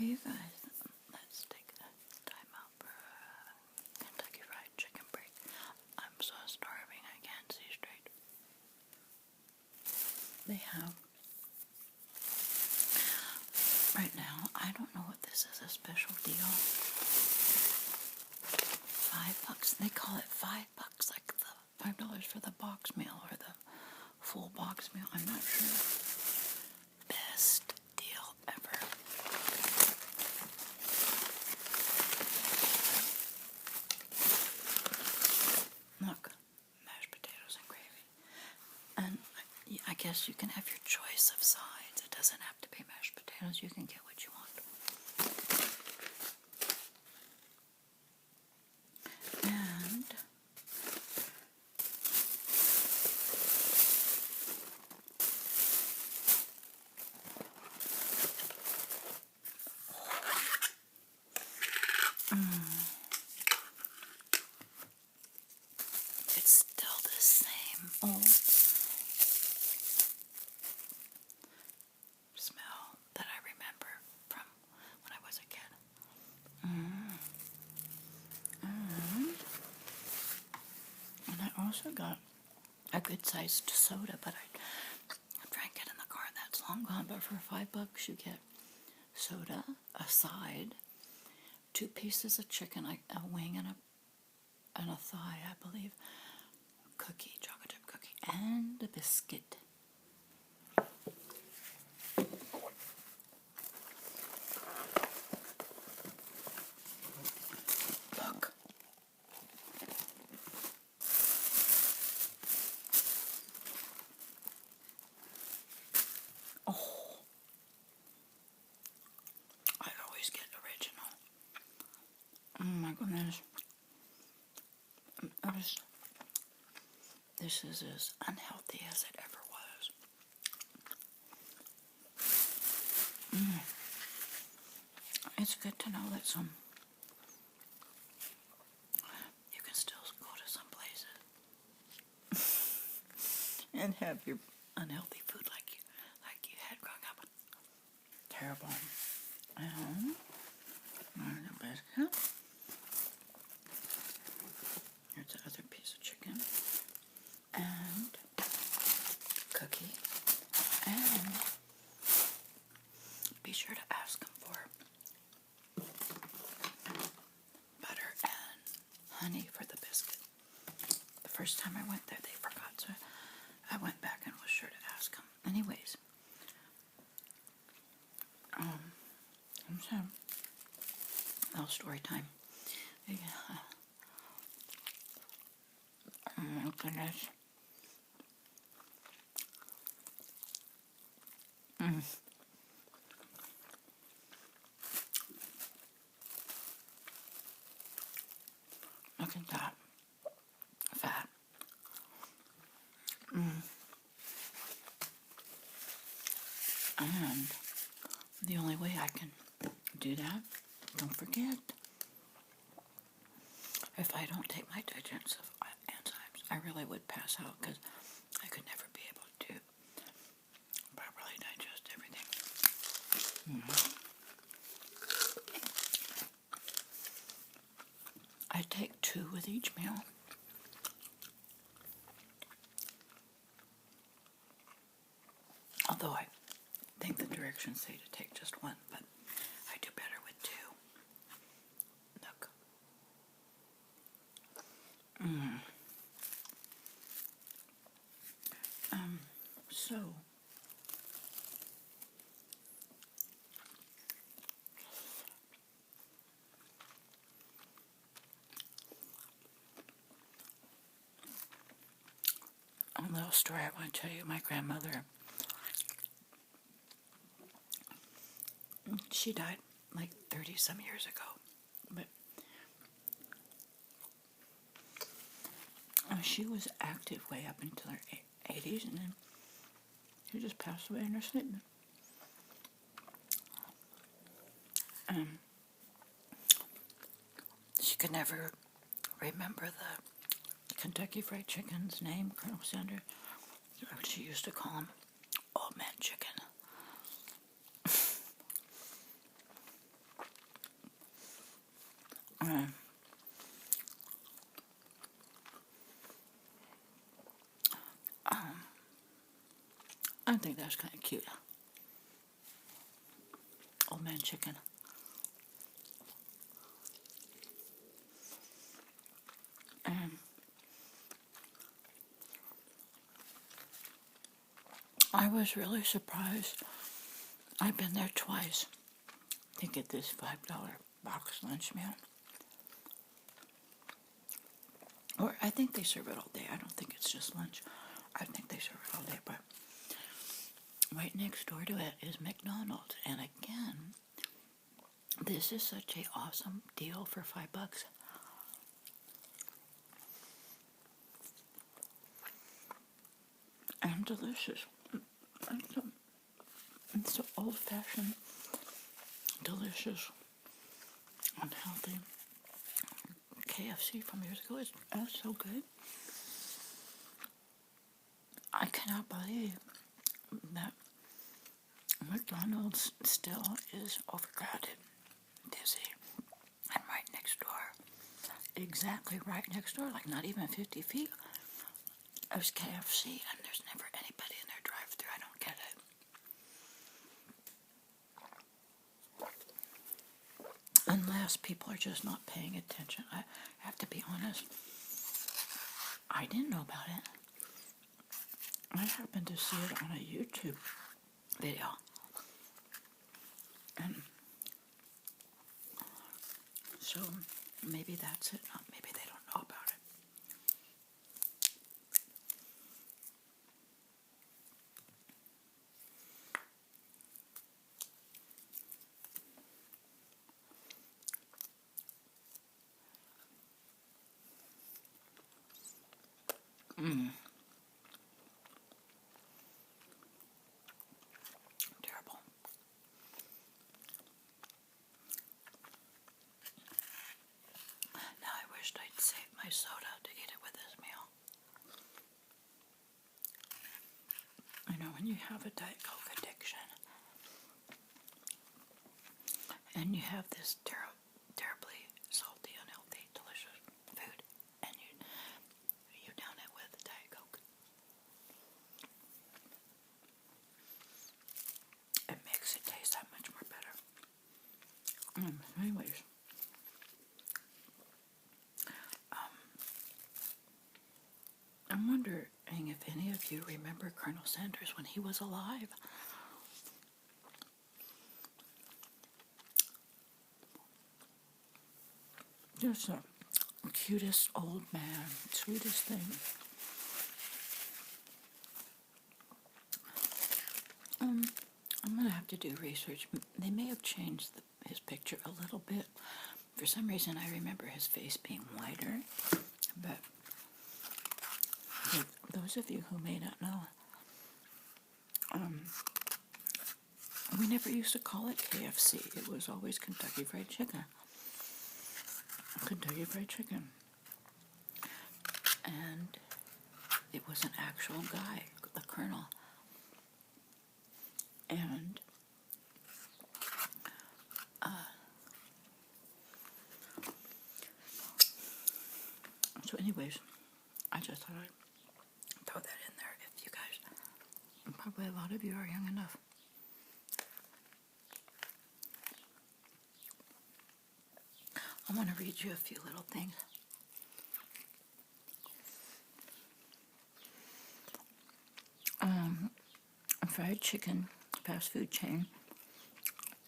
Hey you guys, let's take a time out for a Kentucky Fried Chicken break. I'm so starving I can't see straight. They have, right now, I don't know what this is, a special deal. $5, they call it $5, like the $5 for the box meal or the full box meal, I'm not sure. Best deal ever. Look, mashed potatoes and gravy. And I guess you can have your choice of sides. It doesn't have to be mashed potatoes. You can get what you want. And it's still the same old smell that I remember from when I was a kid. And I also got a good sized soda, but I drank it in the car. That's long gone. But for $5, you get soda, a side, 2 pieces of chicken, like a wing and a thigh, I believe, cookie, chocolate chip cookie, and a biscuit. Look. Oh. I always get original. Oh my goodness. This is as unhealthy as it ever was. It's good to know that you can still go to some places and have your unhealthy food like you had growing up. Terrible. And the biscuit. Here's the other piece of chicken. And cookie. And be sure to ask them for butter and honey for the biscuit. The first time I went there, they forgot, so I went back and was sure to ask them. Anyways, little story time. Yeah. Oh my goodness. Look at that. Fat. And the only way I can do that, don't forget, if I don't take my digestive enzymes, I really would pass out because I could never be able to properly digest everything. I take 2 with each meal. Although I think the directions say to take just 1, but I do better with 2. Look. So a little story I want to tell you. My grandmother, she died like 30-some years ago, but she was active way up until her 80s, and then she just passed away in her sleep. She could never remember the Kentucky Fried Chicken's name, Colonel Sanders. She used to call him Old Man Chicken. Um, I think that's kind of cute. Old man chicken. And I was really surprised. I've been there twice to get this $5 box lunch meal. Or I think they serve it all day. I don't think it's just lunch. I think they serve it all day, but right next door to it is McDonald's. And again, this is such an awesome deal for $5. And delicious. It's so old-fashioned, delicious, unhealthy. KFC from years ago is so good. I cannot believe that McDonald's still is overcrowded, busy, and right next door, exactly right next door, like not even 50 feet, there's KFC, and there's never anybody in their drive-thru. I don't get it. Unless people are just not paying attention. I have to be honest. I didn't know about it. I happened to see it on a YouTube video. And so maybe that's it. Maybe they don't know about it. Terrible. Now I wished I'd saved my soda to eat it with this meal. You know, when you have a Diet Coke addiction, and you have this terribly salty, unhealthy, delicious food, and you down it with Diet Coke. It makes it taste that much more better. Anyways, I'm wondering if any of you remember Colonel Sanders when he was alive. Just the cutest old man, sweetest thing. I'm going to have to do research. They may have changed his picture a little bit. For some reason, I remember his face being wider. But for those of you who may not know, we never used to call it KFC. It was always Kentucky Fried Chicken. Kentucky Fried Chicken. And it was an actual guy, the Colonel. And so anyways, I just thought I'd throw that in there if you guys, probably a lot of you are young enough. I want to read you a few little things. A fried chicken fast food chain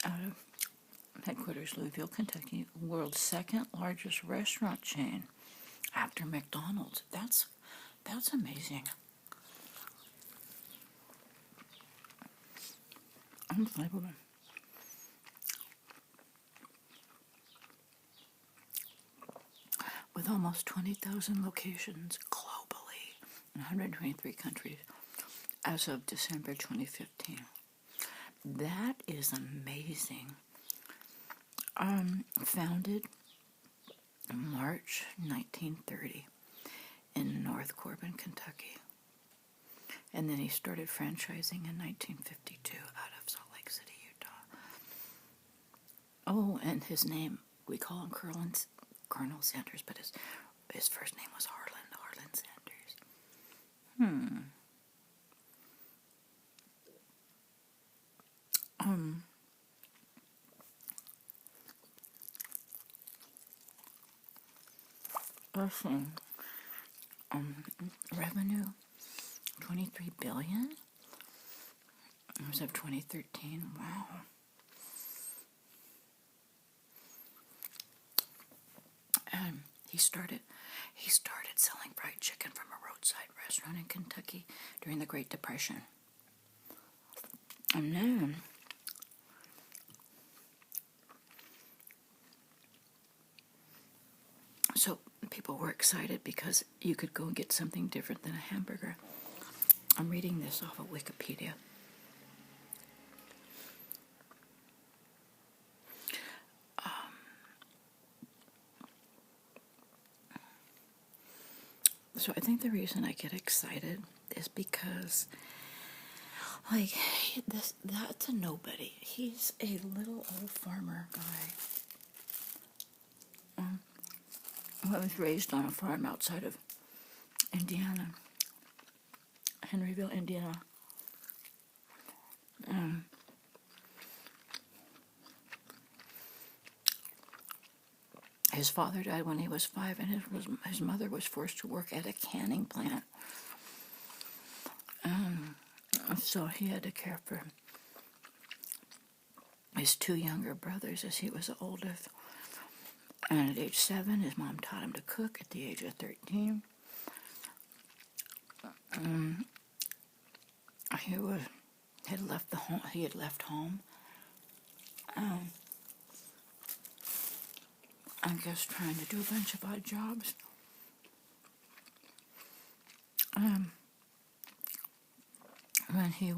out of headquarters, Louisville, Kentucky, world's second largest restaurant chain after McDonald's. That's amazing. Unbelievable. With almost 20,000 locations globally in 123 countries as of December 2015. That is amazing. Founded in March 1930 in North Corbin, Kentucky. And then he started franchising in 1952 out of Salt Lake City, Utah. Oh, and his name, we call him Colonel Sanders, but his first name was Harlan Sanders. Let's see. Revenue, $23 billion. As of 2013. Wow. And he started selling fried chicken from a roadside restaurant in Kentucky during the Great Depression. And then so people were excited because you could go and get something different than a hamburger. I'm reading this off of Wikipedia. So I think the reason I get excited is because, like, that's a nobody. He's a little old farmer guy. I was raised on a farm outside of Indiana, Henryville, Indiana. His father died when he was 5, and his mother was forced to work at a canning plant. So he had to care for his 2 younger brothers, as he was the oldest. And at age 7, his mom taught him to cook. At the age of 13, he had left home. He had left home. I guess trying to do a bunch of odd jobs. When he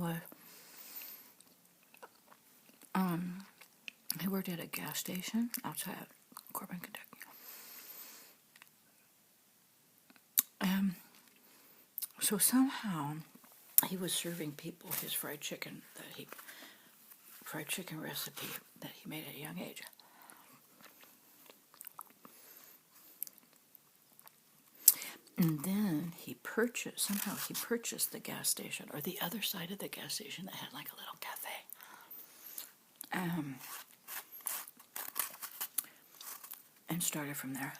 worked at a gas station outside Corbin, Kentucky. So somehow he was serving people his fried chicken recipe that he made at a young age. And then he purchased the gas station, or the other side of the gas station that had like a little cafe. And started from there.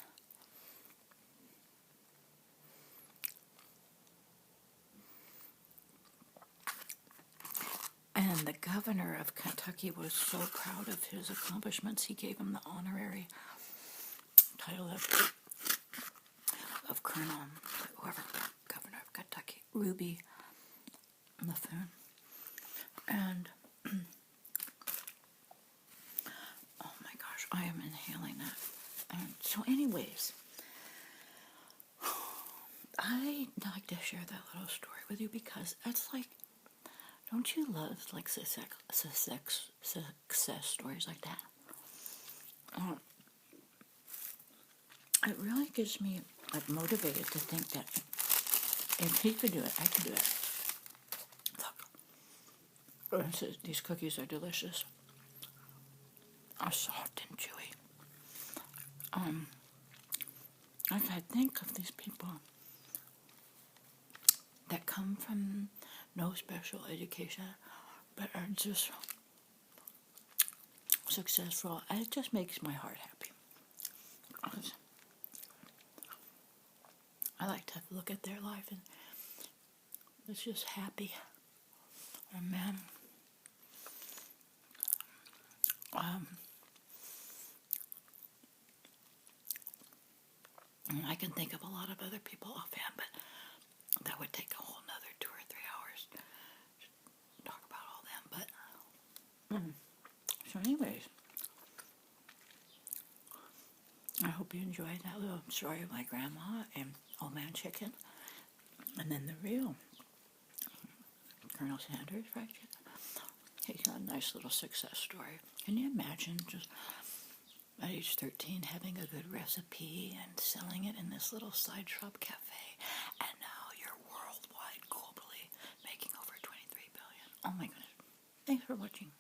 And the governor of Kentucky was so proud of his accomplishments, he gave him the honorary title of Colonel, whoever, governor of Kentucky, Ruby Laffoon. And oh my gosh, I am inhaling that. And so anyways, I'd like to share that little story with you because it's like, don't you love like success stories like that? It really gets me like motivated to think that if he could do it, I could do it. Look, these cookies are delicious. Are soft and chewy. As I think of these people that come from no special education, but are just successful, it just makes my heart happy. I like to look at their life and it's just happy. And man, I can think of a lot of other people offhand, but that would take a whole nother 2 or 3 hours to talk about all them. But so anyways, I hope you enjoyed that little story of my grandma and Old Man Chicken, and then the real Colonel Sanders fried chicken. He's got a nice little success story. Can you imagine just at age 13 having a good recipe and selling it in this little side shop cafe, and now you're worldwide, globally, making over $23 billion. Oh my goodness. Thanks for watching.